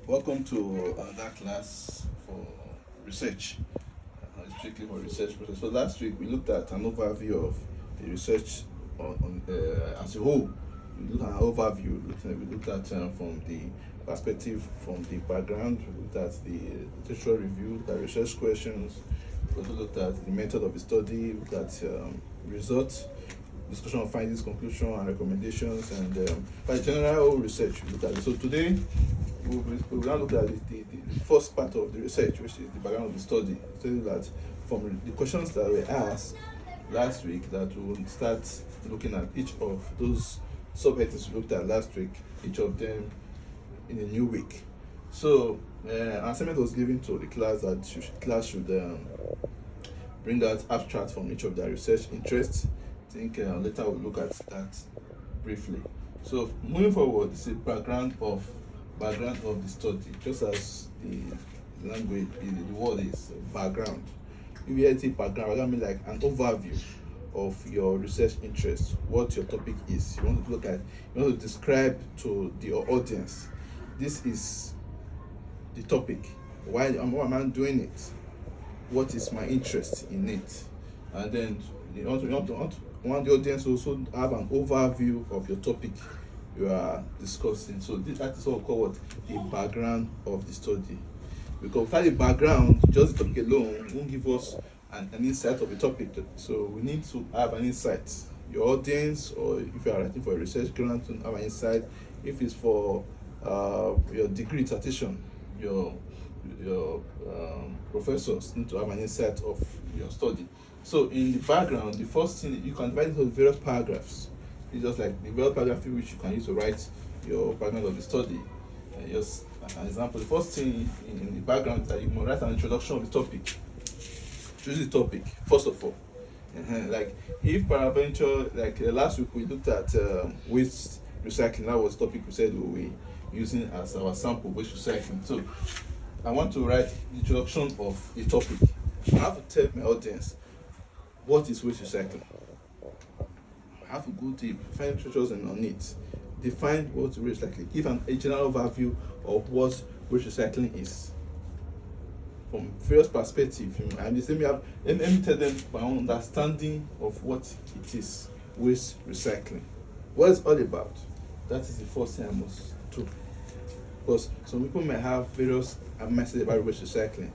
Welcome to another class for research, strictly for research process. So last week we looked at an overview of the research on as a whole. We looked at an overview. We looked at from the perspective, from the background. We looked at the literature review, the research questions. We also looked at the method of the study. We looked at results, discussion of findings, conclusion, and recommendations, and by general research we looked at it. So today we will now look at the first part of the research, which is the background of the study. Study that from the questions that were asked last week, that we will start looking at each of those subheadings we looked at last week, each of them in a new week. So an assignment was given to the class that class should bring out abstracts from each of their research interests. I think later we'll look at that briefly. So moving forward, this is background of the study, just as the language, the word is background. If you say background, I mean like an overview of your research interest, what your topic is. You want to look at, you want to describe to the audience, this is the topic. Why am I doing it? What is my interest in it? And then you want the audience also have an overview of your topic you are discussing. So that is what we call what the background of the study. Because without the background, just the topic alone won't give us an insight of the topic. So we need to have an insight. Your audience, or if you are writing for a research grant, to have an insight. If it's for your degree dissertation, your professors need to have an insight of your study. So in the background, the first thing, you can divide it into various paragraphs. It's just like the various paragraphs which you can use to write your background of the study. Just an example, the first thing in the background is that you must write an introduction of the topic. Choose the topic first of all. Like if peradventure, like last week we looked at waste recycling. That was the topic we said we were using as our sample, waste recycling. So I want to write the introduction of the topic. I have to tell my audience what is waste recycling. I have to go deep, find treasures on it, define what waste recycling, give a general overview of what waste recycling is from various perspectives. And let me tell them my own understanding of what it is, waste recycling. What it's all about. That is the first thing I must do. Because some people may have various messages about waste recycling.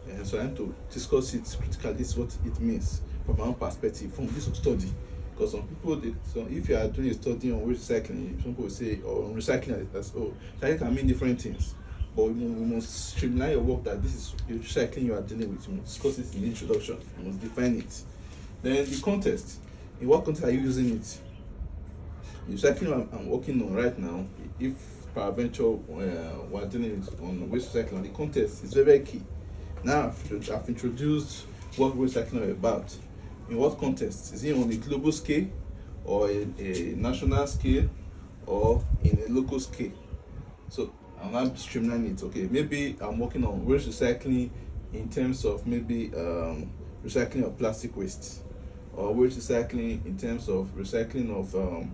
And so I have to discuss it critically. This is what it means from my own perspective, from this study. Because some people, if you are doing a study on waste recycling, some people will say, or on recycling, recycling can mean different things. But we must streamline your work that this is the recycling you are dealing with. You must discuss it in the introduction. You must define it. Then the context. In what context are you using it? The recycling I'm working on right now, if peradventure we're dealing with on waste recycling, the context is very, very key. Now I've introduced what waste recycling is about. In what context? Is it on a global scale, or a national scale, or in a local scale? So I'm not streamlining it. Okay, maybe I'm working on waste recycling in terms of maybe recycling of plastic waste, or waste recycling in terms of recycling of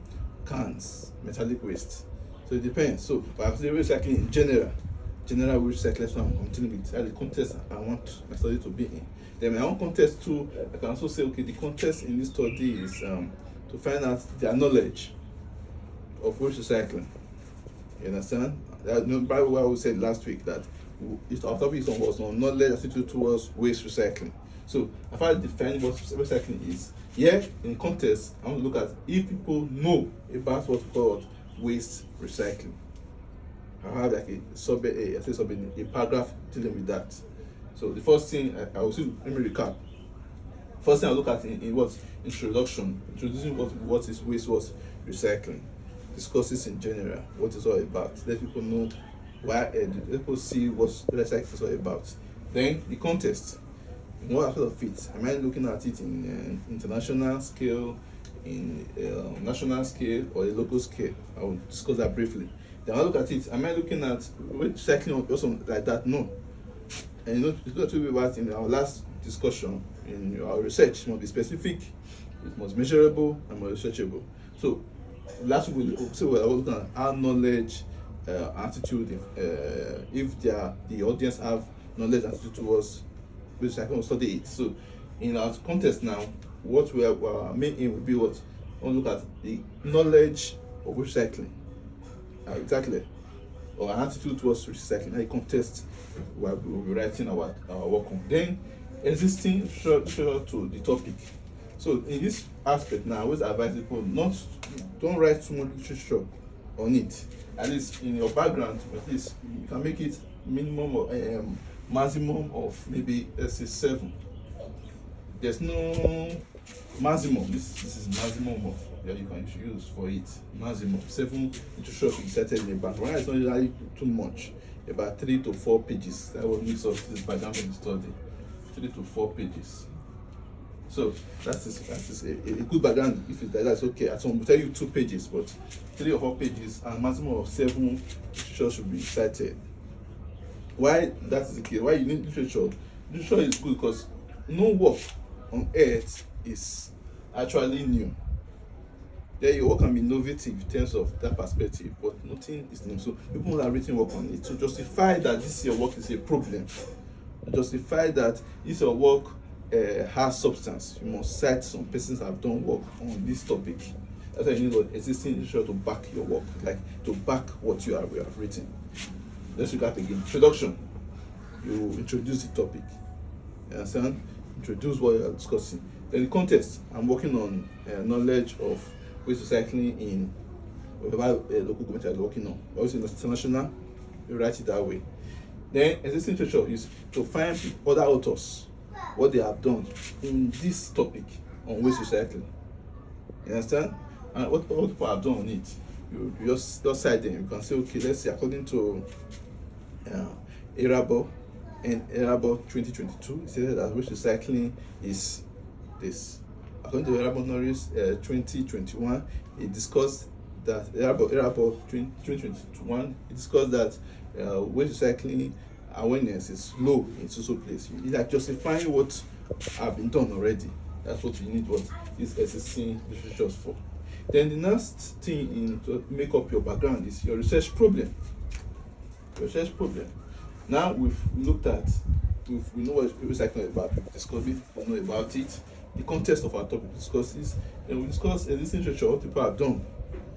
cans, metallic waste. So it depends. So but I'm saying recycling in general waste recycling. So I'm dealing with the context I want my study to be in. Then my own context too, I can also say, okay, the context in this study is to find out their knowledge of waste recycling. You understand? By what we said last week, that our topic was on knowledge attitude towards waste recycling. So if I define what recycling is, in context, I want to look at if people know about what's called waste recycling. I have like a paragraph dealing with that. So the first thing I will see, let me recap. First thing I look at in what introduction, introducing what is waste, what recycling, discusses in general, what it's all about. Let people know why, let people see what recycling is all about. Then the context, in what aspect of it? Am I looking at it in international scale, in national scale, or a local scale? I will discuss that briefly. Then I look at it. Am I looking at recycling also like that? No. And it's not to be about in our last discussion. In our research, it must be specific, it must be measurable, and must be searchable. So last week we were looking at our knowledge attitude, if the audience have knowledge attitude towards which I can study it. So in our context now, what we are our main aim will be what we look at the knowledge of recycling. Exactly. Or an attitude towards recycling, a contest where we will be writing our work on. Then existing structure to the topic. So in this aspect now, I always advise people don't write too much literature on it. At least in your background, at least you can make it minimum or maximum of maybe let's say 7. There's no maximum. This is maximum of that you can use for it. Maximum 7 literature should be settled in the background. It's not usually too much. About 3 to 4 pages. That will mix up this background of the study. 3 to 4 pages. So that is a good background. If it's like that's okay. At some will tell you 2 pages, but 3 or 4 pages and maximum of 7 literature should be cited. Why that is the case? Why you need literature? Literature is good because no work on earth is actually new. There your work can be innovative in terms of that perspective, but nothing is new. So people have written work on it to justify that this your work is a problem. To justify that this your work has substance. You must cite some persons that have done work on this topic. That's why you need existing literature to back your work, like to back what you have written. Let's look at again. Introduction. You introduce the topic. You understand? Introduce what you are discussing. Then the context. I'm working on knowledge of waste recycling in whatever local government you are working on. Also international, you write it that way. Then existing literature is to find other authors, what they have done in this topic on waste recycling. You understand? And what other people have done on it. You just cite them. You can say, okay, let's say according to Arabo and Arabo 2022, it says that waste recycling is this. According to Arabo Norris 2021, it discussed that Arabo 2021, it discussed that waste recycling awareness is low in social place. It's like justifying what have been done already. That's what you need what is existing literature for. Then the next thing in to make up your background is your research problem. Research problem. Now we've looked at, we know what recycling is about, we've discussed it, we know about it. The context of our topic discusses, and we discuss existing literature, what people have done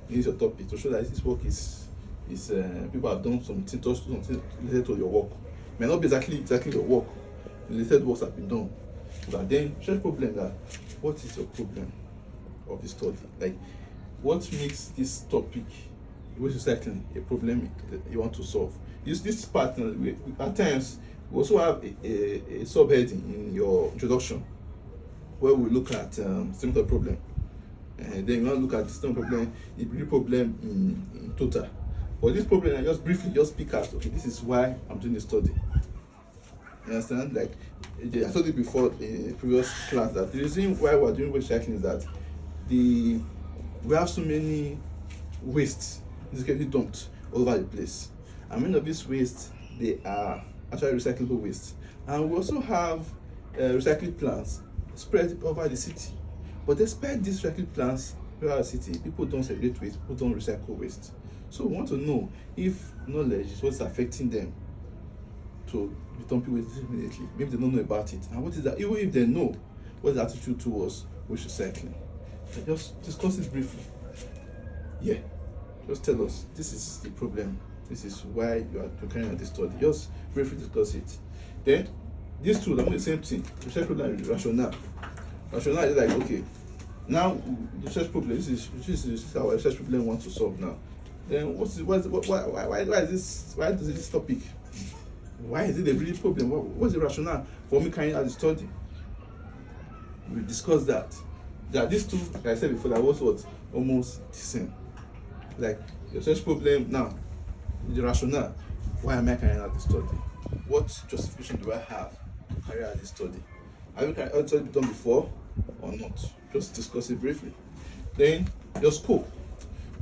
in your topic to show that this work is people have done something related to your work. May not be exactly your work, related works have been done. But then research problem, that what is your problem of the study? Like what makes this topic, waste recycling, a problem that you want to solve? Use this part. At times we also have a subheading in your introduction where we look at similar problem, and then we want to look at the same problem, the real problem in total. But this problem, I just briefly speak out. Okay, this is why I'm doing the study. You understand? Like I told you before in a previous class that the reason why we're doing waste recycling is that we have so many wastes basically dumped all over the place, and many of these wastes, they are actually recyclable waste, and we also have recycling plants spread over the city. But despite these recycling plants over the city, people don't segregate waste, people don't recycle waste. So we want to know if knowledge is what's affecting them to return people waste immediately. Maybe they don't know about it. And what is that? Even if they know, what's the attitude towards waste recycling? So just discuss it briefly. Yeah. Just tell us, this is the problem. This is why you are carrying out this study. Just briefly discuss it. Then these two are the same thing. Research problem and rationale. Rationale is like, okay, now the research problem, this is our research problem we want to solve now. Then why does this topic, why is it a real problem? What's the rationale for me carrying out the study? We discussed that. That these two, like I said before, that was what almost the same. Like the research problem now, the rationale. Why am I carrying out the study? What justification do I have to carry out this study? Have you carried out this study done before or not? Just discuss it briefly. Then your scope.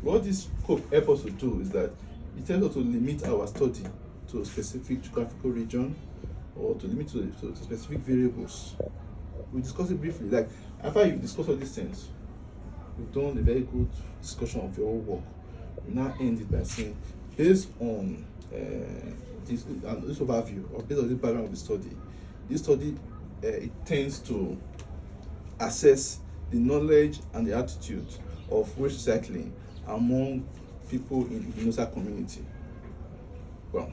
What this scope helps us to do is that it helps us to limit our study to a specific geographical region or to limit to specific variables. We discuss it briefly. Like after you discuss all these things, you've done a very good discussion of your own work. You now end it by saying, Based on this overview, or based on the background of the study, it tends to assess the knowledge and the attitude of waste recycling among people in the UNOSA community. Well,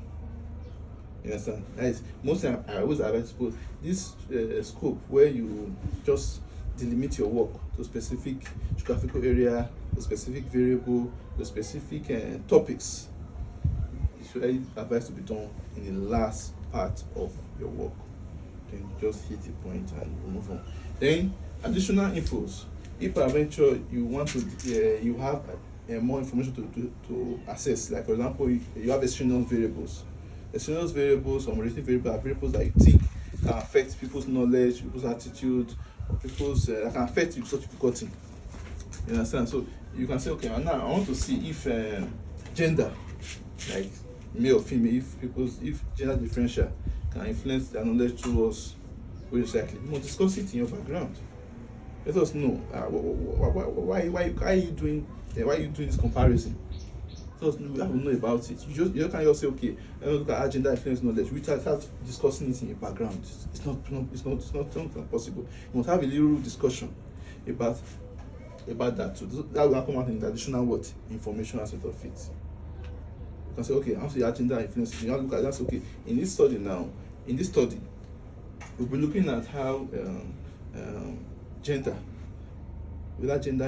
you understand? That is, most time I always advise people this scope where you just delimit your work to specific geographical area, to specific variable, to specific topics. It's really advised to be done in the last part of your work. Then just hit the point and move on. Then additional infos. If peradventure you want to, you have more information to assess. Like for example, you have extraneous variables. Extraneous variables or relative variables are variables that you think can affect people's knowledge, people's attitude, or people's that can affect the result you've gotten. You understand? So you can say, okay, now I want to see if gender, like male or female, if gender differential can influence their knowledge towards waste recycling. You must discuss it in your background. Let us know why are you doing this comparison. Let us know, we have to know about it. You can't just say, okay, let me look at gender influence knowledge. We start discussing it in your background. It's not possible. You must have a little discussion about that too. That will come out in the additional information aspect of it. You can say, okay, after the agenda influence, you have to look at that's okay. In this study, we'll be looking at how gender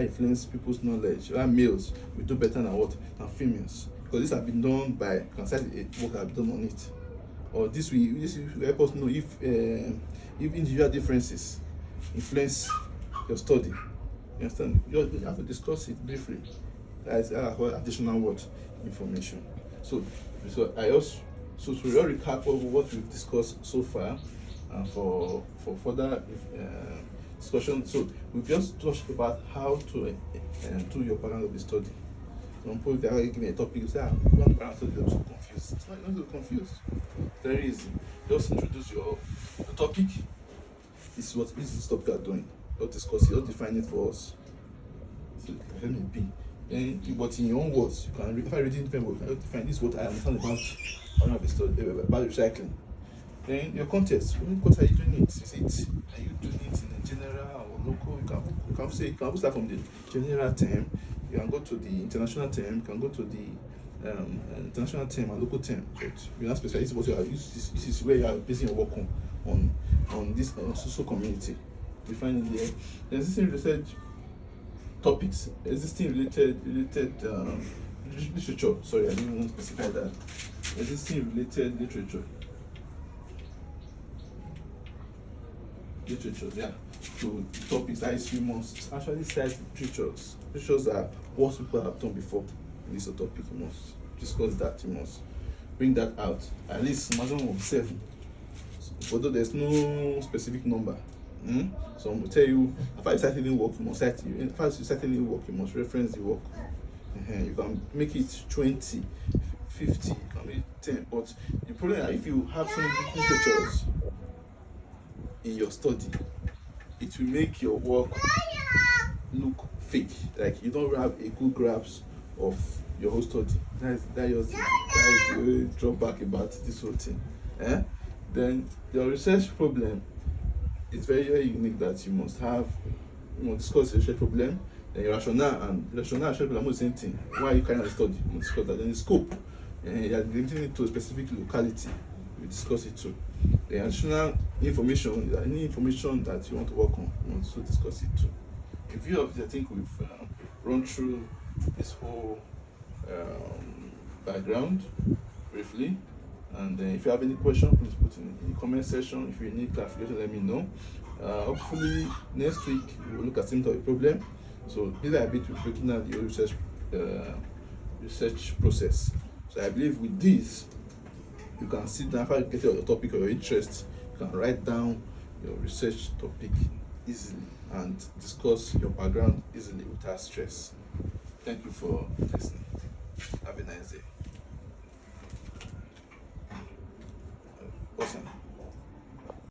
influence people's knowledge. Whether males will do better than females, because this has been done by concerted work that have been done on it. Or this will help us know if individual differences influence your study. You understand? You have to discuss it briefly. That's additional information. So we all recap what we've discussed so far, for further discussion. So we've just talked about how to do your background of the study. Some people, if they are given a topic, you say, you want background study, they're so confused. It's not so confused. Very easy. Just introduce your topic. This is this topic you are doing. Don't discuss it, don't define it for us. So let me be. Then, but in your own words, you can if I read it different words, you can define this is what I understand about the study, about recycling. Then your context. What are you doing it? Are you doing it in a general or local? You can start from the general term. You can go to the international term. You can go to the international term and local term. But you not specify what you are. This is where you are basing your work on this social community. Define it there. Existing research topics. Existing related literature. Sorry, I didn't want to specify that. Existing related literature. Yeah, to topics that you must actually cite literatures. Literatures are what people have done before in this topic. You must discuss that. You must bring that out. At least maximum of 7. Although there's no specific number. Some will tell you after you cite any work, you must cite it. After you cite any work, you must reference the work. You can make it 20, 50, you can make it 10. But the problem is if you have so many literatures in your study, it will make your work look fake. Like you don't have a good grasp of your whole study. That is the drawback about this whole thing. Then your research problem is very, very unique, that you must discuss the research problem, then your rationale and research problem are the same thing. Why are you carrying out the study? You must discuss that. Then the scope, you are limiting it to a specific locality. We discuss it too. The additional information, any information that you want to work on, you want to discuss it too. In view of this, I think we've run through this whole background briefly. And if you have any question, please put in the comment section. If you need clarification, let me know. Hopefully next week we will look at symptom of the problem. So this is a bit with breaking down the research process. So I believe with this, you can sit down after you get your topic or your interest. You can write down your research topic easily and discuss your background easily without stress. Thank you for listening. Have a nice day. Awesome.